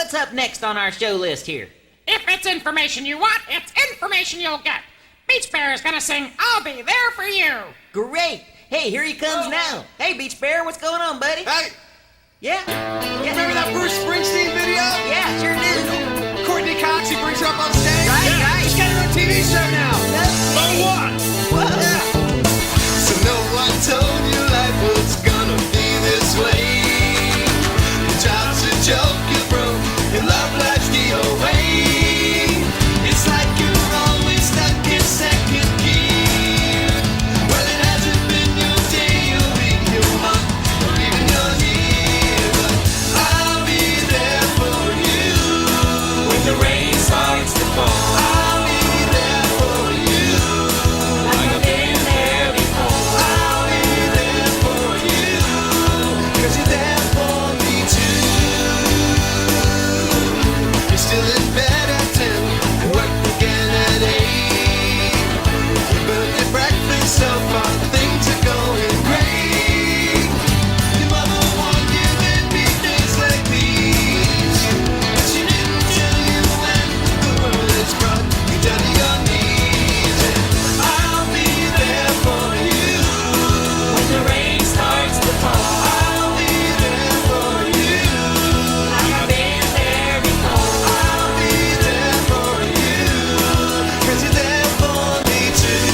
what's up next on our show list here? If it's information you want, it's information you'll get. Beach Bear is gonna sing I'll Be There For You. Great. Hey, here he comes now. Hey, Beach Bear, what's going on, buddy? Hey, Yeah? remember that Bruce Springsteen video? Yeah, sure do. Courtney Cox, he brings her up on stage. Right. She's got her own TV show now. What? So no one told you life was gonna be this way. Your job's a joke, you're broke, your love life's the away. It's like you're always stuck in second gear. Well, it hasn't been your day, your week, your month, or even your year. But I'll be there for you when the rain starts to fall. I'll be there for you like I've been there before. I'll be there for you 'cause you're there for me too. You're still in bed at 10 and work again at 8. You burn your breakfast so far, things are going great. Your mother warned you there'd be days like these, but she didn't tell you when the world has brought you down to your knees. And I'll be there for you when the rain starts to fall. I'll be there for you like I've been there before. I'll be there for you 'cause you're there for me too.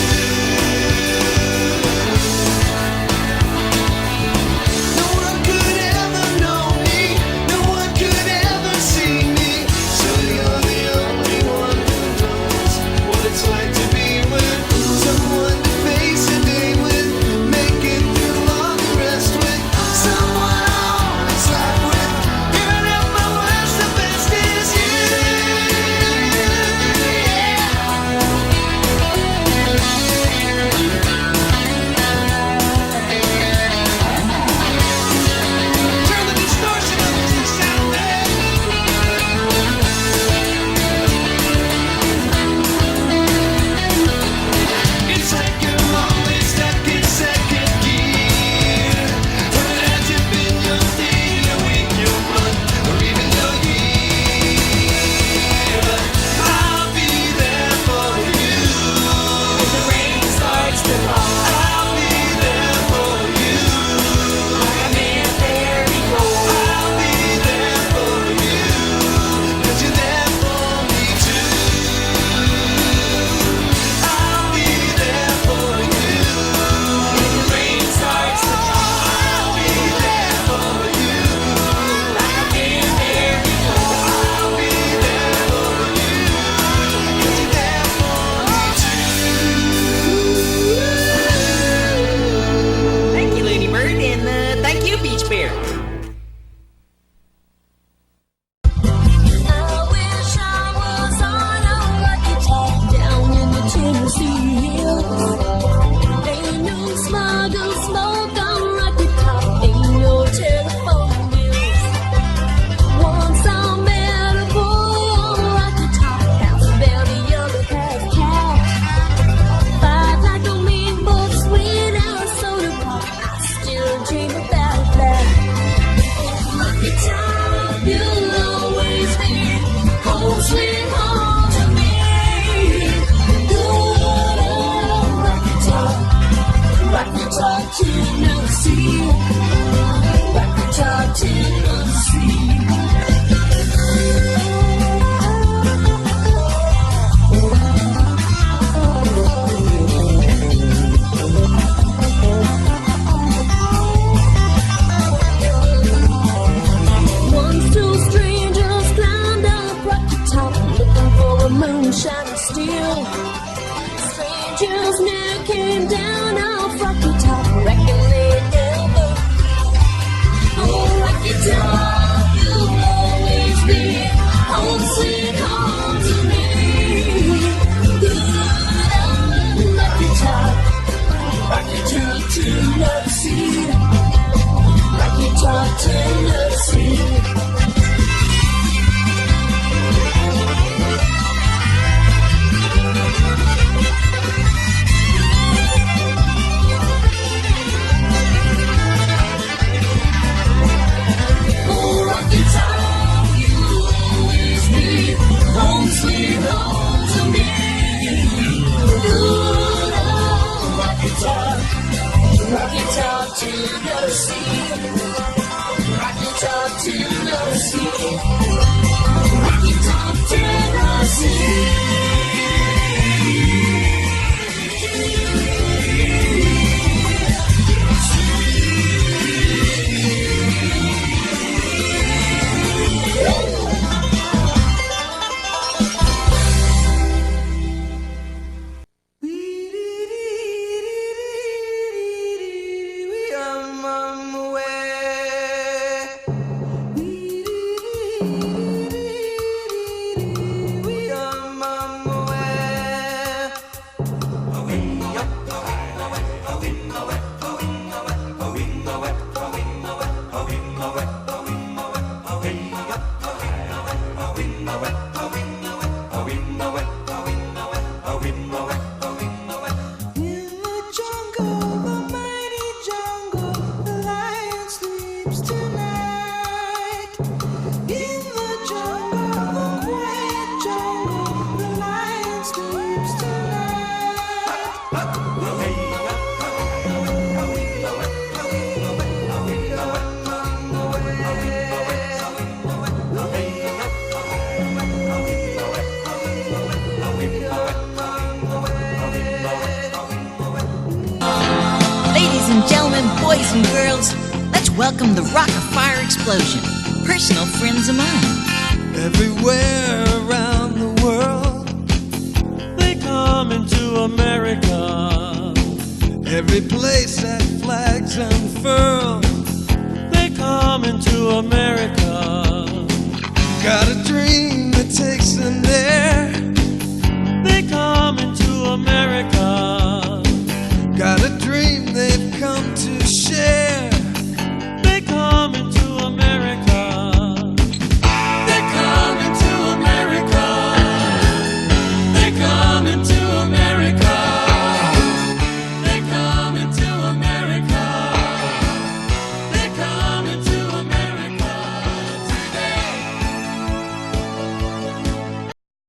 No one could ever know me, no one could ever see me. So you're the only one who knows what it's like to be with someone to face a day with, make it through all the rest with someone always laugh with. Even if my worst, the best is you. Turn the distortion up to the sound there. It's like you're always stuck in second gear. When it hasn't been your day, your week, your month, or even your year. But I'll be there for you when the rain starts to fall. I'll be there for you like I've been there before. I'll be there for you 'cause you're there for me too. I'll be there for you when the rain starts to fall. I'll be there for you like I've been there before. I'll be there for you 'cause you're there for me too. Thank you, Lady Bird, and thank you, Beach Bear. I wish I was on a rocket down in the Tennessee hills. Ain't no smog or smoke on Rocket Top, ain't no telephone bills. Once I met a boy on Rocket Top, half belly, other half cow. Fight like a mean bull, sweet Arizona pop. I still dream about that. Rocket Top, you'll always be home sweet home to me. Good old Rocket Top, Rocket Top, Tennessee. Rocket Top, Tennessee. Once two strangers climbed up Rocket Top, looking for a moonshine steel. Strangers near came down off Rocket Top, reckon they'd never. Oh, Rocket Top, you'll always be home sweet home to me. Good old Rocket Top, Rocket Top, Tennessee. Rocket Top, Tennessee. Boys and girls, let's welcome the Rock of Fire Explosion, personal friends of mine. Everywhere around the world, they come into America. Every place that flags unfurl, they come into America. Got a dream that takes them there, they come into America.